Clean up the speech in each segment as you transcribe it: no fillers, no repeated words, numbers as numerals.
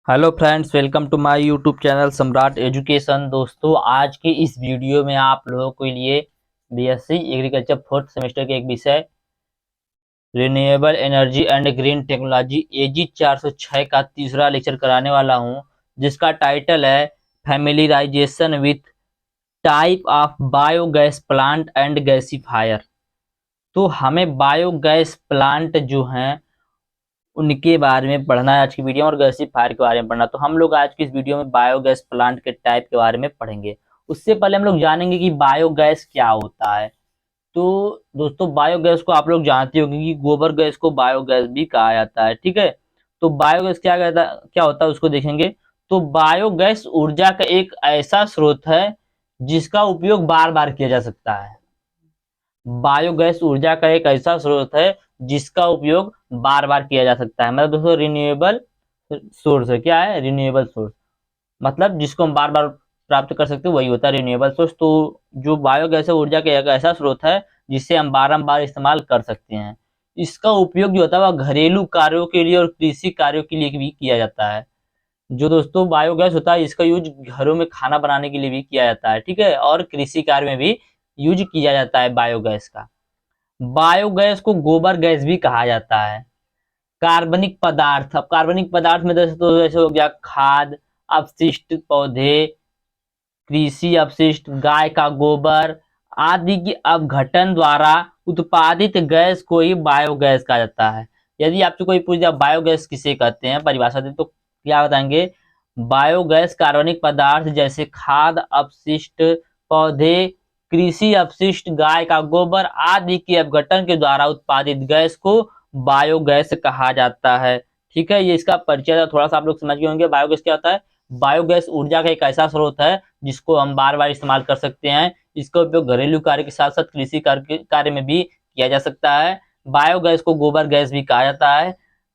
Hello friends, welcome to my YouTube channel Samrat education. दोस्तों, आज के इस वीडियो में आप लोगों के लिए बीएससी एग्रीकल्चर फोर्थ सेमेस्टर के एक विषय renewable energy and green technology AG 406 का तीसरा लेक्चर कराने वाला हूं, जिसका टाइटल है familiarisation with type of biogas plant and gasifier. तो हमें बायोगैस प्लांट जो हैं उनके बारे में पढ़ना है आज की वीडियो, और गैसीफायर के बारे में पढ़ना। तो हम लोग आज की इस वीडियो में बायोगैस प्लांट के टाइप के बारे में पढ़ेंगे। उससे पहले हम लोग जानेंगे कि बायोगैस क्या होता है। तो दोस्तों, बायोगैस को आप लोग जानते होंगे कि गोबर गैस को बायोगैस भी कहा जाता है, ठीक है। तो बायोगैस क्या होता है उसको देखेंगे। तो बायोगैस ऊर्जा का एक ऐसा स्रोत है जिसका उपयोग बार बार किया जा सकता है। बायोगैस ऊर्जा का एक ऐसा स्रोत है जिसका उपयोग बार बार किया जा सकता है। मतलब दोस्तों, रिन्यूएबल सोर्स है। क्या है? Renewable source. मतलब जिसको हम बार बार प्राप्त कर सकते हैं वही होता है रिन्यूएबल सोर्स। तो जो बायोगैस है ऊर्जा का एक ऐसा स्रोत है जिसे हम बारंबार इस्तेमाल कर सकते हैं। इसका उपयोग जो होता है वह घरेलू कार्यों के लिए और कृषि कार्यों के लिए भी किया जाता है। जो दोस्तों बायोगैस होता है इसका यूज घरों में खाना बनाने के लिए भी किया जाता है, ठीक है, और कृषि कार्य में भी यूज किया जाता है बायोगैस का। बायोगैस को गोबर गैस भी कहा जाता है। कार्बनिक पदार्थ, अब कार्बनिक पदार्थ में जैसे हो गया खाद अपशिष्ट, पौधे, कृषि अपशिष्ट, गाय का गोबर आदि की अपघटन द्वारा उत्पादित गैस को ही बायोगैस कहा जाता है। यदि आपसे कोई पूछ दिया बायोगैस किसे कहते हैं, परिभाषा दे, तो क्या बताएंगे? बायोगैस कार्बनिक पदार्थ जैसे खाद अपशिष्ट, पौधे, कृषि अपशिष्ट, गाय का गोबर आदि के अपघटन के द्वारा उत्पादित गैस को बायोगैस कहा जाता है। ठीक है, ये इसका परिचय था, थोड़ा सा आप लोग समझ गए होंगे बायोगैस क्या होता है। बायोगैस ऊर्जा का एक ऐसा स्रोत है जिसको हम बार बार इस्तेमाल कर सकते हैं। इसका उपयोग घरेलू कार्य के साथ साथ कृषि कार्य में भी किया जा सकता है। बायोगैस को गोबर गैस भी कहा जाता है।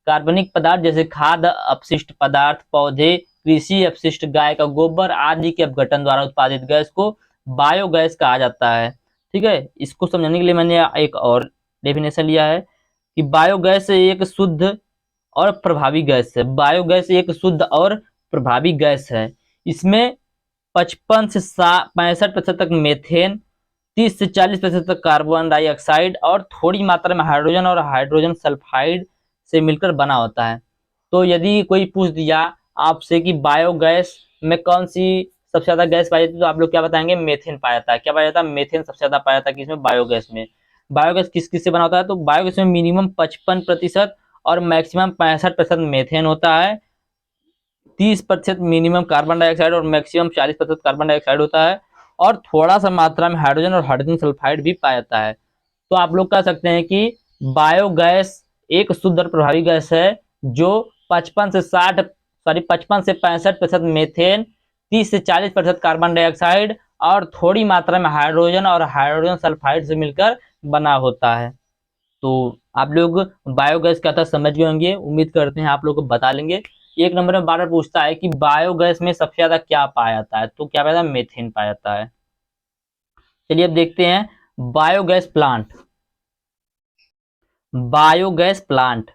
कार्बनिक पदार्थ जैसे खाद अपशिष्ट पदार्थ, पौधे, कृषि अपशिष्ट, गाय का गोबर आदि के अपघटन द्वारा उत्पादित गैस को बायोगैस कहा जाता है। ठीक है, इसको समझने के लिए मैंने एक और डेफिनेशन लिया है कि बायोगैस एक शुद्ध और प्रभावी गैस है। बायोगैस एक शुद्ध और प्रभावी गैस है। इसमें 55 से 65% तक मेथेन, 30 से 40% तक कार्बन डाइऑक्साइड और थोड़ी मात्रा में हाइड्रोजन और हाइड्रोजन सल्फाइड से मिलकर बना होता है। तो यदि कोई पूछ दिया आपसे कि बायोगैस में कौन सी सबसे ज्यादा गैस पाई जाती है, तो आप लोग क्या बताएंगे? मेथेन पाया जाता है। क्या पाया जाता है? मेथेन सबसे ज्यादा पाया जाता है किसमें? बायोगैस में। बायोगैस किस किस से बना होता है? तो बायोगैस में मिनिमम 55% और मैक्सिमम 65% मेथेन होता है। 30% मिनिमम कार्बन डाइऑक्साइड और मैक्सिमम 40% कार्बन डाइऑक्साइड होता है। और थोड़ा सा मात्रा में हाइड्रोजन और हाइड्रोजन सल्फाइड भी पाया जाता है। तो आप लोग कह सकते हैं कि बायोगैस एक शुद्ध और प्रभावी गैस है जो 55 से 65% मेथेन, 30 से 40% कार्बन डाइऑक्साइड और थोड़ी मात्रा में हाइड्रोजन और हाइड्रोजन सल्फाइड से मिलकर बना होता है। तो आप लोग बायोगैस क्या था समझ गए होंगे, उम्मीद करते हैं आप लोग को बता लेंगे। एक नंबर में बार बार पूछता है कि बायोगैस में सबसे ज्यादा क्या पाया जाता है, तो क्या पाया जाता है? मेथेन पाया जाता है। चलिए अब देखते हैं बायोगैस प्लांट। बायोगैस प्लांट,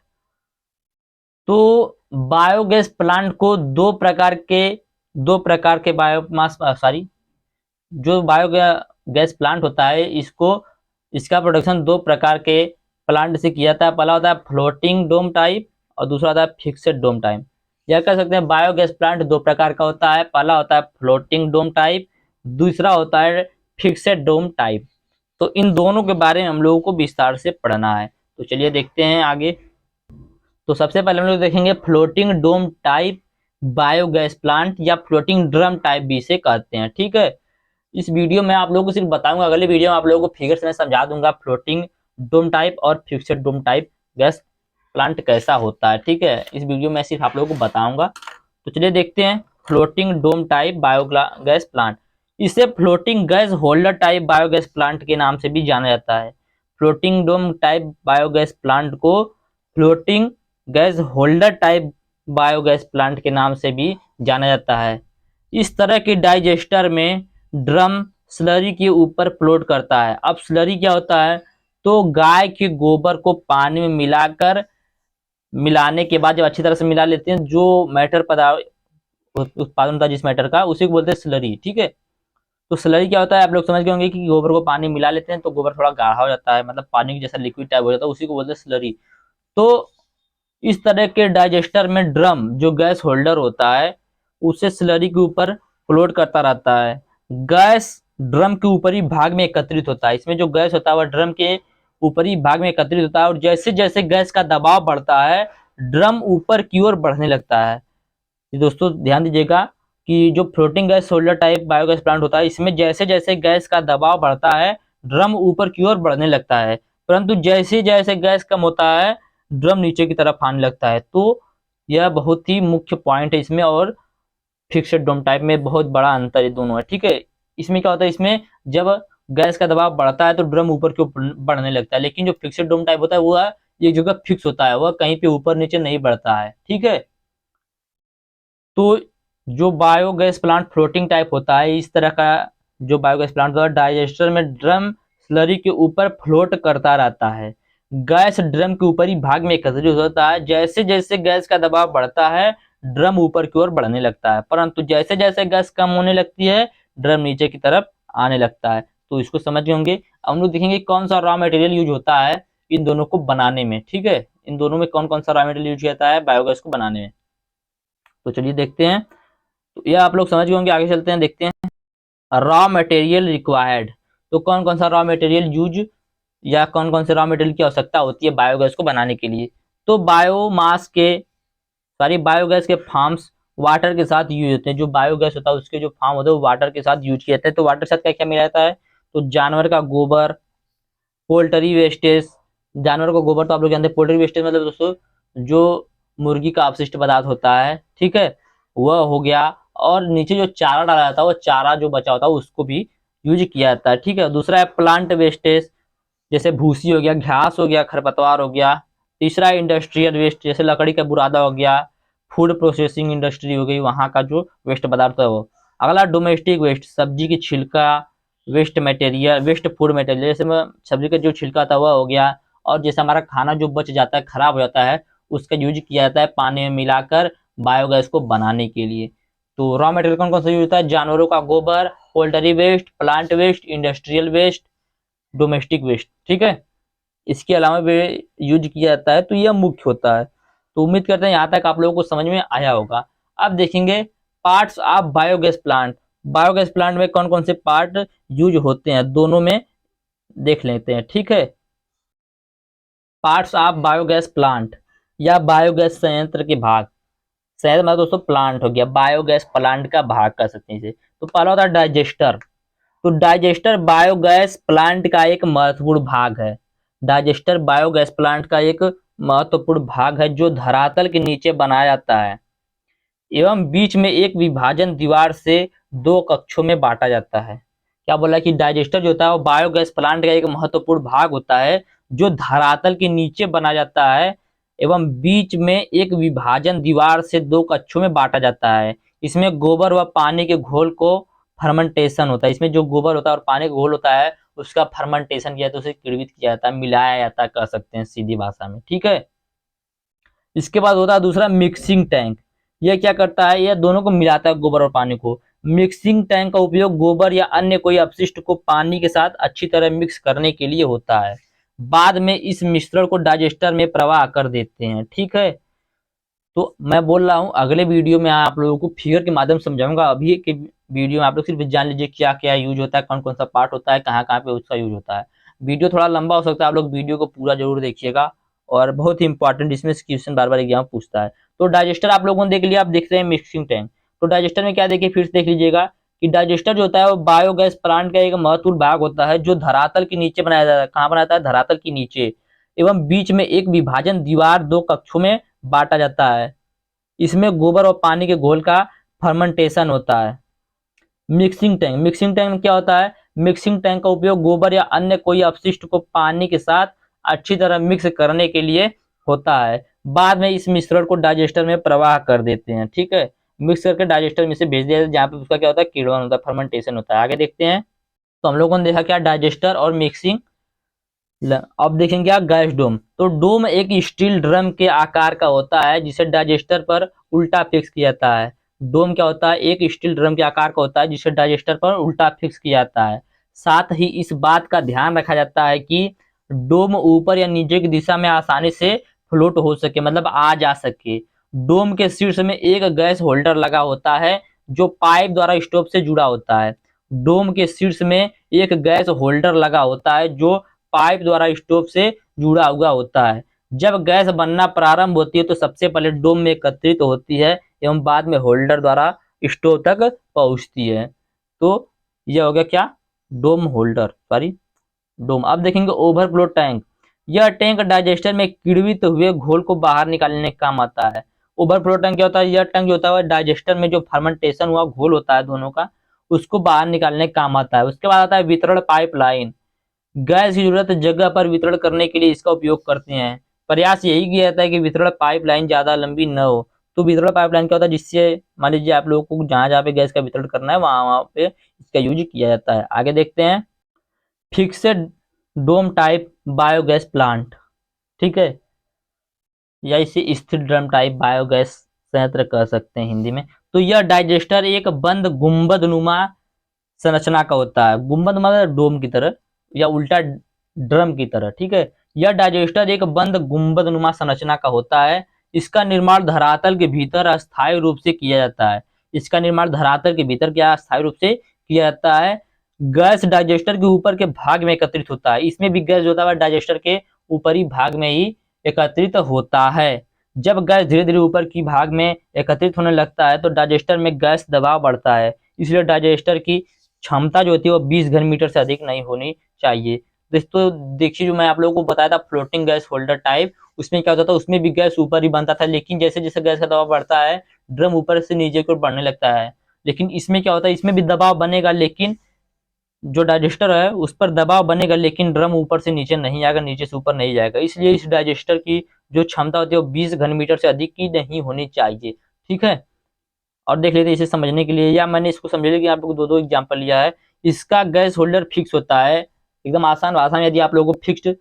तो बायोगैस प्लांट को दो प्रकार के बायोमास सॉरी जो बायोगैस प्लांट होता है इसको इसका प्रोडक्शन दो प्रकार के प्लांट से किया जाता है। पहला होता है फ्लोटिंग डोम टाइप और दूसरा होता है फिक्सेड डोम टाइप। यह कह सकते हैं बायोगैस प्लांट दो प्रकार का होता है। पहला होता है फ्लोटिंग डोम टाइप, दूसरा होता है फिक्सेड डोम टाइप। तो इन दोनों के बारे में हम लोगों को विस्तार से पढ़ना है। तो चलिए देखते हैं आगे। तो सबसे पहले हम लोग देखेंगे floating dome type biogas plant, या फ्लोटिंग ड्रम टाइप भी इसे कहते हैं। ठीक है, इस वीडियो में आप लोगों को सिर्फ बताऊंगा, अगले वीडियो में आप लोगों को फिगर से मैं समझा दूंगा फ्लोटिंग डोम टाइप और fixed dome type gas plant कैसा होता है। ठीक है, इस वीडियो में सिर्फ आप लोगों को बताऊंगा। तो चलिए देखते हैं floating dome type biogas plant. इसे floating gas holder type biogas plant के नाम से भी जाना जाता है। Floating dome type biogas plant को floating gas holder type biogas plant के नाम से भी जाना जाता है। इस तरह के डाइजेस्टर में ड्रम स्लरी के ऊपर फ्लोट करता है। अब स्लरी क्या होता है? तो गाय के गोबर को पानी में मिलाकर मिलाने के बाद जब अच्छी तरह से मिला लेते हैं, जो मैटर पदार्थ उत्पादन होता है जिस मैटर का, उसी को बोलते हैं स्लरी। ठीक है, तो स्लरी क्या होता है, आप लोग समझ गए होंगे कि गोबर को पानी मिला लेते हैं तो गोबर थोड़ा गाढ़ा हो जाता है, मतलब पानी की जैसा लिक्विड टाइप हो जाता है, उसी को बोलते हैं स्लरी। तो इस तरह के डाइजेस्टर में ड्रम जो गैस होल्डर होता है उसे स्लरी के ऊपर फ्लोट करता रहता है। गैस ड्रम के ऊपरी भाग में एकत्रित होता है। इसमें जो गैस होता है वह ड्रम के ऊपरी भाग में एकत्रित होता है, और जैसे जैसे गैस का दबाव बढ़ता है ड्रम ऊपर की ओर बढ़ने लगता है। दोस्तों ध्यान दीजिएगा कि जो floating gas holder type biogas plant होता है, इसमें जैसे जैसे गैस का दबाव बढ़ता है ड्रम ऊपर की ओर बढ़ने लगता है, परंतु जैसे जैसे गैस कम होता है ड्रम नीचे की तरफ आने लगता है। तो यह बहुत ही मुख्य पॉइंट है इसमें, और फिक्स्ड डोम टाइप में बहुत बड़ा अंतर है दोनों है। ठीक है, इसमें क्या होता है, इसमें जब गैस का दबाव बढ़ता है तो ड्रम ऊपर की ओर बढ़ने लगता है, लेकिन जो फिक्स्ड डोम टाइप होता है वो एक जगह फिक्स होता है, वह कहीं पे ऊपर नीचे नहीं बढ़ता है। ठीक है, तो जो बायोगैस प्लांट फ्लोटिंग टाइप होता है, इस तरह का जो बायोगैस प्लांट होता है डाइजेस्टर में ड्रम स्लरी के ऊपर फ्लोट करता रहता है। गैस ड्रम के ऊपरी भाग में एकत्रित होता है। जैसे जैसे गैस का दबाव बढ़ता है ड्रम ऊपर की ओर बढ़ने लगता है, परंतु जैसे जैसे गैस कम होने लगती है ड्रम नीचे की तरफ आने लगता है। तो इसको समझ गए होंगे। हम लोग देखेंगे कौन सा रॉ मटेरियल यूज होता है इन दोनों को बनाने में। ठीक है, इन दोनों में कौन कौन सा रॉ मटेरियल यूज होता है बायोगैस को बनाने में, तो चलिए देखते हैं। तो ये आप लोग समझ गए होंगे, आगे चलते हैं देखते हैं। रॉ मटेरियल रिक्वायर्ड, तो कौन कौन सा रॉ मटेरियल यूज या कौन कौन से रॉ मटेरियल की आवश्यकता होती है बायोगैस को बनाने के लिए। तो बायोगैस के फार्म्स वाटर के साथ यूज होते हैं। जो बायोगैस होता है उसके जो फार्म होते हैं वो वाटर के साथ यूज किए जाते हैं। तो वाटर के साथ क्या क्या मिला जाता है, तो जानवर का गोबर, पोल्ट्री वेस्टेज, जानवर का गोबर तो आप लोग जानते हैं। पोल्ट्री वेस्टेज मतलब दोस्तों जो मुर्गी का अपशिष्ट पदार्थ होता है, ठीक है, वह हो गया। और नीचे जो चारा डाला जाता है वो चारा जो बचा होता है उसको भी यूज किया जाता है। ठीक है, दूसरा है प्लांट वेस्टेज, जैसे भूसी हो गया, घास हो गया, खरपतवार हो गया। तीसरा है इंडस्ट्रियल वेस्ट, जैसे लकड़ी का बुरादा हो गया, फूड प्रोसेसिंग इंडस्ट्री हो गई, वहां का जो वेस्ट पदार्थ है वो। अगला डोमेस्टिक वेस्ट, सब्जी की छिलका, वेस्ट फूड मटेरियल, जैसे सब्जी का जो छिलका था वह हो गया। और जैसे हमारा खाना जो बच जाता है खराब हो जाता है उसका यूज किया जाता है पानी में मिलाकर बायोगैस को बनाने के लिए। तो रॉ मटेरियल कौन कौन सा यूज होता है, जानवरों का गोबर, poultry waste, plant waste, industrial waste, domestic waste. ठीक है, इसके अलावा भी यूज किया जाता है, तो यह मुख्य होता है। तो उम्मीद करते हैं यहाँ तक आप लोगों को समझ में आया होगा। अब देखेंगे parts of biogas plant. Biogas plant में कौन कौन से पार्ट यूज होते हैं दोनों में देख लेते हैं। ठीक है, पार्ट्स ऑफ बायोगैस प्लांट या बायोगैस संयंत्र के भाग। संयंत्र मतलब दोस्तों प्लांट हो गया, बायोगैस प्लांट का भाग कर सकते हैं इसे। तो पहला होता है डाइजेस्टर। तो डाइजेस्टर बायोगैस प्लांट का एक महत्वपूर्ण भाग है। डाइजेस्टर बायोगैस प्लांट का एक महत्वपूर्ण भाग है जो धरातल के नीचे बनाया जाता है एवं बीच में एक विभाजन दीवार से दो कक्षों में बांटा जाता है। क्या बोला कि डाइजेस्टर जो होता है वो बायोगैस प्लांट का एक महत्वपूर्ण भाग होता है जो धरातल के नीचे बना जाता है एवं बीच में एक विभाजन दीवार से दो कक्षों में बांटा जाता है। इसमें गोबर व पानी के घोल को फर्मेंटेशन होता है। इसमें जो गोबर होता है और पानी का घोल होता है उसका फर्मेंटेशन किया जाता है, उसे किण्वित किया जाता है, मिलाया जाता है, कह सकते हैं सीधी भाषा में। ठीक है, इसके बाद होता है दूसरा मिक्सिंग टैंक। यह क्या करता है, यह दोनों को मिलाता है गोबर और पानी को। मिक्सिंग टैंक का उपयोग गोबर या अन्य कोई अपशिष्ट को पानी के साथ अच्छी तरह मिक्स करने के लिए होता है। बाद में इस मिश्रण को डाइजेस्टर में प्रवाह कर देते हैं। ठीक है, तो मैं बोल रहा हूँ अगले वीडियो में आप लोगों को फिगर के माध्यम से समझाऊंगा। अभी के वीडियो में आप लोग सिर्फ जान लीजिए क्या क्या यूज होता है, कौन कौन सा पार्ट होता है, कहाँ कहाँ पे उसका यूज होता है। वीडियो थोड़ा लंबा हो सकता है, आप लोग वीडियो को पूरा जरूर देखिएगा। और बहुत ही इंपॉर्टेंट इसमें क्वेश्चन बार बार एग्जाम पूछता है। तो डाइजेस्टर आप लोगों ने देख लिया, आप देख रहे हैं मिक्सिंग टैंक। तो डाइजेस्टर में क्या देखिए फिर से देख लीजिएगा कि डाइजेस्टर जो होता है वो बायोगैस प्लांट का एक महत्वपूर्ण भाग होता है जो धरातल के नीचे बनाया जाता है। कहाँ बनाता है, धरातल के नीचे, एवं बीच में एक विभाजन दीवार दो कक्षों में बांटा जाता है। इसमें गोबर और पानी के घोल का फर्मेंटेशन होता है। मिक्सिंग टैंक में क्या होता है, मिक्सिंग टैंक का उपयोग गोबर या अन्य कोई अपशिष्ट को पानी के साथ अच्छी तरह मिक्स करने के लिए होता है। बाद में इस मिश्रण को डाइजेस्टर में प्रवाह कर देते हैं। ठीक है, मिक्स करके डाइजेस्टर में से भेज दिया जाता है जहाँ पे उसका क्या होता है, किण्वन होता है, फर्मेंटेशन होता है। आगे देखते हैं। तो हम लोगों ने देखा क्या, डाइजेस्टर और मिक्सिंग अब देखेंगे क्या, गैस डोम। तो डोम एक स्टील ड्रम के आकार का होता है जिसे डाइजेस्टर पर उल्टा फिक्स किया जाता है। डोम क्या होता है, एक स्टील ड्रम के आकार का होता है जिसे डाइजेस्टर पर उल्टा फिक्स किया जाता है। साथ ही इस बात का ध्यान रखा जाता है कि डोम ऊपर या नीचे की दिशा में आसानी से फ्लोट हो सके, मतलब आ जा सके। डोम के शीर्ष में एक गैस होल्डर लगा होता है जो पाइप द्वारा स्टोव से जुड़ा होता है। डोम के शीर्ष में एक गैस होल्डर लगा होता है जो पाइप द्वारा स्टोव से जुड़ा हुआ होता है। जब गैस बनना प्रारंभ होती है तो सबसे पहले डोम में एकत्रित होती है एवं बाद में होल्डर द्वारा स्टोव तक पहुंचती है। तो यह हो गया क्या, डोम होल्डर, सॉरी डोम। अब देखेंगे ओवरफ्लो टैंक। यह टैंक डाइजेस्टर में किण्वित हुए घोल को बाहर निकालने का काम आता है। ओवरफ्लो टैंक क्या होता है, यह टैंक जो होता है डाइजेस्टर में जो फर्मेंटेशन हुआ घोल होता है दोनों का, उसको बाहर निकालने का काम आता है। उसके बाद आता है वितरण पाइपलाइन। गैस की जरूरत जगह पर वितरण करने के लिए इसका उपयोग करते हैं। प्रयास यही किया जाता है कि वितरण पाइपलाइन ज्यादा लंबी न हो। तो वितरण पाइपलाइन क्या होता है, जिससे मान लीजिए आप लोगों को जहां जहां पे गैस का वितरण करना है वहां वहां पे इसका यूज किया जाता है। आगे देखते हैं, fixed dome type biogas plant, ठीक है, या इसे स्थिर ड्रम टाइप बायोगैस संयंत्र कह सकते हैं हिंदी में। तो यह डाइजेस्टर एक बंद गुंबद नुमा संरचना का होता है। गुंबद मतलब डोम की तरह या उल्टा ड्रम की तरह, ठीक है। यह डाइजेस्टर एक बंद गुंबद नुमा संरचना का होता है। इसका निर्माण धरातल के भीतर अस्थायी रूप से किया जाता है। इसका निर्माण धरातल के भीतर क्या अस्थायी रूप से किया जाता है। गैस डाइजेस्टर के ऊपर के भाग में एकत्रित होता है। इसमें भी गैस जो होता है डाइजेस्टर के ऊपरी भाग में ही एकत्रित होता है। जब गैस धीरे धीरे ऊपर की भाग में एकत्रित होने लगता है तो डाइजेस्टर में गैस दबाव बढ़ता है। इसलिए डाइजेस्टर की क्षमता जो होती है वो 20 घन मीटर से अधिक नहीं होनी चाहिए। दोस्तों देखिए, जो मैं आप लोगों को बताया था फ्लोटिंग गैस होल्डर टाइप, उसमें क्या होता था, उसमें भी गैस ऊपर ही बनता था, लेकिन जैसे जैसे गैस का दबाव बढ़ता है ड्रम ऊपर से नीचे की ओर बढ़ने लगता है। लेकिन इसमें क्या होता है, इसमें भी दबाव बनेगा लेकिन जो डाइजेस्टर है उस पर दबाव बनेगा, लेकिन ड्रम ऊपर से नीचे नहीं आएगा, नीचे से ऊपर नहीं जाएगा। इसलिए इस डाइजेस्टर की जो क्षमता होती है वो 20 घन मीटर से अधिक की नहीं होनी चाहिए, ठीक है। और देख लेते हैं इसे समझने के लिए, या मैंने इसको समझने के लिए आप लोगों को दो दो एग्जांपल लिया है। इसका गैस होल्डर फिक्स होता है, एकदम आसान भाषा में। यदि आप लोगों को fixed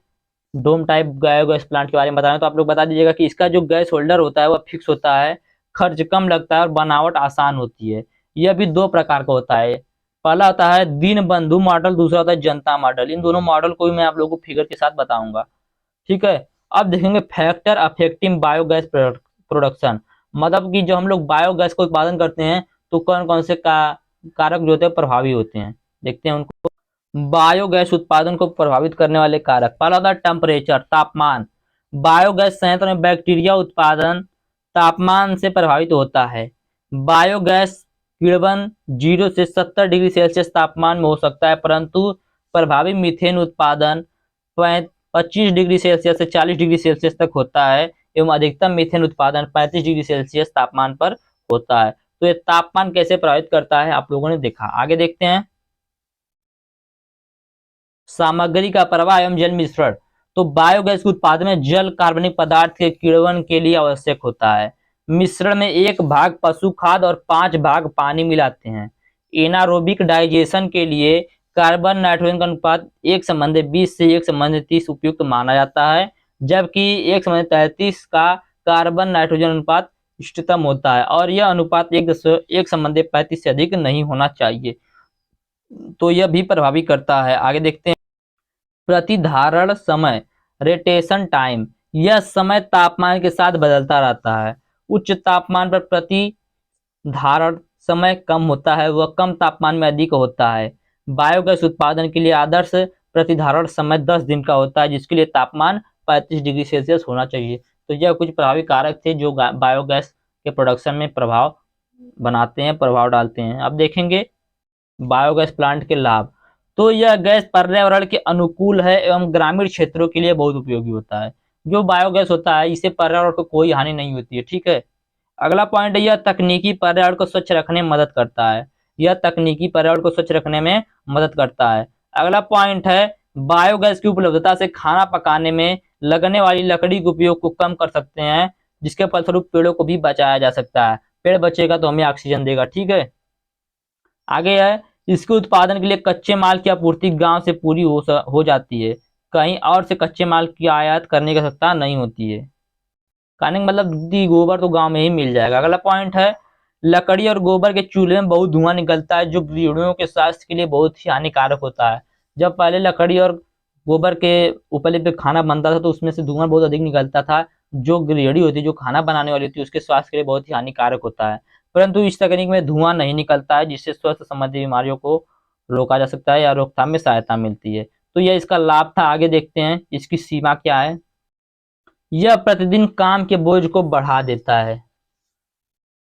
dome type biogas plant के बारे में बताना तो आप लोग बता दीजिएगा कि इसका जो गैस होल्डर होता है वह फिक्स होता है, खर्च कम लगता है और बनावट आसान होती है। यह भी दो प्रकार का होता है। पहला होता है दीन बंधु मॉडल, दूसरा होता है जनता मॉडल। इन दोनों मॉडल को भी मैं आप लोगों को फिगर के साथ बताऊंगा, ठीक है। अब देखेंगे फैक्टर अफेक्टिंग बायोगैस प्रोडक्शन, मतलब कि जो हम लोग बायोगैस का उत्पादन करते हैं तो कौन कौन से कारक जो होते हैं प्रभावी होते हैं, देखते हैं उनको। बायोगैस उत्पादन को प्रभावित करने वाले कारक, पहला होता है टेम्परेचर, तापमान। बायोगैस संयंत्र में बैक्टीरिया उत्पादन तापमान से प्रभावित होता है। बायोगैस किण्वन 0 से 70 डिग्री सेल्सियस तापमान में हो सकता है, परंतु प्रभावी मीथेन उत्पादन 25 डिग्री सेल्सियस से 40 डिग्री सेल्सियस तक होता है एवं अधिकतम मीथेन उत्पादन 35 डिग्री सेल्सियस तापमान पर होता है। तो ये तापमान कैसे प्रभावित करता है आप लोगों ने देखा। आगे देखते हैं, सामग्री का प्रवाह एवं जल मिश्रण। तो बायोगैस के उत्पादन में जल कार्बनिक पदार्थ के किण्वन के लिए आवश्यक होता है। मिश्रण में 1 भाग पशु खाद और 5 भाग पानी मिलाते हैं। एनारोबिक डाइजेशन के लिए कार्बन नाइट्रोजन का अनुपात 1:20 से 1:30 उपयुक्त माना जाता है, जबकि 1:33 का कार्बन नाइट्रोजन अनुपात इष्टतम होता है और यह अनुपात 1:35 से अधिक नहीं होना चाहिए। तो यह भी प्रभावी करता है। आगे देखते हैं, प्रतिधारण समय, रोटेशन टाइम। यह समय तापमान के साथ बदलता रहता है। उच्च तापमान पर प्रतिधारण समय कम होता है, वह कम तापमान में अधिक होता है। बायोगैस उत्पादन के लिए आदर्श प्रतिधारण समय 10 दिन का होता है, जिसके लिए तापमान 35 डिग्री सेल्सियस होना चाहिए। तो यह कुछ प्रभावी कारक थे जो बायोगैस के प्रोडक्शन में प्रभाव बनाते हैं, प्रभाव डालते हैं। अब देखेंगे बायोगैस प्लांट के लाभ। तो यह गैस पर्यावरण के अनुकूल है एवं ग्रामीण क्षेत्रों के लिए बहुत उपयोगी होता है। जो बायोगैस होता है इससे पर्यावरण को कोई हानि नहीं होती है, ठीक है। अगला पॉइंट है, यह तकनीकी पर्यावरण को स्वच्छ रखने में मदद करता है। यह तकनीकी पर्यावरण को स्वच्छ रखने में मदद करता है। अगला पॉइंट है, बायोगैस की उपलब्धता से खाना पकाने में लगने वाली लकड़ी के उपयोग को कम कर सकते हैं, जिसके फलस्वरूप पेड़ों को भी बचाया जा सकता है। पेड़ बचेगा तो हमें ऑक्सीजन देगा, ठीक है। आगे है, इसके उत्पादन के लिए कच्चे माल की आपूर्ति गांव से पूरी हो जाती है। कहीं और से कच्चे माल की आयात करने की आवश्यकता नहीं होती है। कहने का मतलब दूधी गोबर तो गांव में ही मिल जाएगा। अगला पॉइंट है, लकड़ी और गोबर के चूल्हे में बहुत धुआं निकलता है जो गृहिणियों के स्वास्थ्य के लिए बहुत ही हानिकारक होता है। जब पहले लकड़ी और गोबर के ऊपर पे खाना बनता था तो उसमें से धुआं बहुत अधिक निकलता था, जो गृहिणी होती है, जो खाना बनाने वाली होती है, उसके स्वास्थ्य के लिए बहुत ही हानिकारक होता है। परंतु इस तकनीक में धुआं नहीं निकलता है, जिससे स्वास्थ्य संबंधी बीमारियों को रोका जा सकता है या रोकथाम में सहायता मिलती है। तो यह इसका लाभ था। आगे देखते हैं इसकी सीमा क्या है। यह प्रतिदिन काम के बोझ को बढ़ा देता है।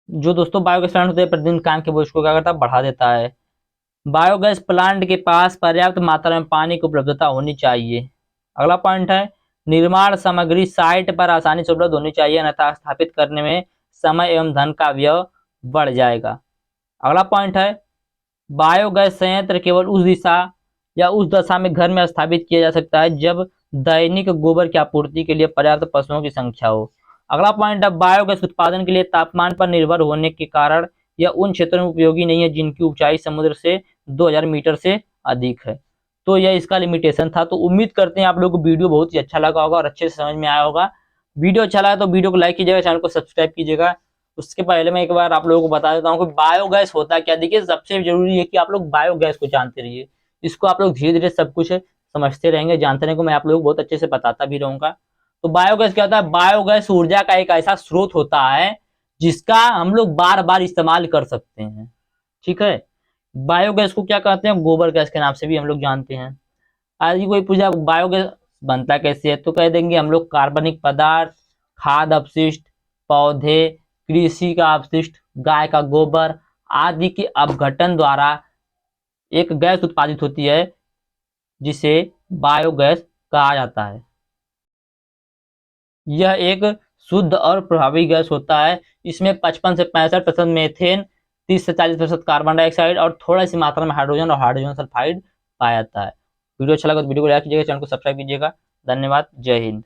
जो दोस्तों बायोगैस प्लांट होते हैं प्रतिदिन काम के बोझ को क्या करता है, बढ़ा देता है। बायोगैस प्लांट के पास पर्याप्त मात्रा में पानी की उपलब्धता होनी चाहिए। अगला पॉइंट है, निर्माण सामग्री साइट पर आसानी से उपलब्ध होनी चाहिए, अन्यथा स्थापित करने में समय एवं धन का व्यय बढ़ जाएगा। अगला पॉइंट है, बायोगैस संयंत्र केवल उस दिशा या उस दशा में घर में स्थापित किया जा सकता है जब दैनिक गोबर की आपूर्ति के लिए पर्याप्त पशुओं की संख्या हो। अगला पॉइंट है, बायोगैस उत्पादन के लिए तापमान पर निर्भर होने के कारण यह उन क्षेत्रों में उपयोगी नहीं है जिनकी ऊंचाई समुद्र से 2000 मीटर से अधिक है। तो यह इसका लिमिटेशन था। तो उम्मीद करते हैं आप लोगों को वीडियो बहुत ही अच्छा लगा होगा और अच्छे से समझ में आया होगा। वीडियो अच्छा लगा तो वीडियो को लाइक कीजिएगा, चैनल को सब्सक्राइब कीजिएगा। उसके पहले मैं एक बार आप लोगों को बता देता हूँ कि बायोगैस होता क्या। देखिए, सबसे जरूरी है कि आप लोग बायोगैस को जानते रहिए। इसको आप लोग धीरे धीरे सब कुछ समझते रहेंगे, जानते रहेंगे। मैं आप लोगों को बहुत अच्छे से बताता भी रहूंगा। तो बायोगैस क्या होता है, बायोगैस ऊर्जा का एक ऐसा स्रोत होता है जिसका हम लोग बार बार इस्तेमाल कर सकते हैं। ठीक है, बायोगैस को क्या कहते हैं, गोबर गैस के नाम से भी हम लोग जानते हैं। आज कोई पूछा बायोगैस बनता कैसे है, तो कह देंगे हम लोग कार्बनिक पदार्थ, खाद्य अपशिष्ट, पौधे, कृषि का अपशिष्ट, गाय का गोबर आदि के अपघटन द्वारा एक गैस उत्पादित होती है जिसे बायोगैस कहा जाता है। यह एक शुद्ध और प्रभावी गैस होता है। इसमें 55 से 65% मीथेन, 30 से 40% कार्बन डाइऑक्साइड और थोड़ा सी मात्रा में हाइड्रोजन और हाइड्रोजन सल्फाइड पाया जाता है। वीडियो अच्छा लगा तो वीडियो को लाइक कीजिएगा, चैनल को सब्सक्राइब कीजिएगा। धन्यवाद, जय हिंद।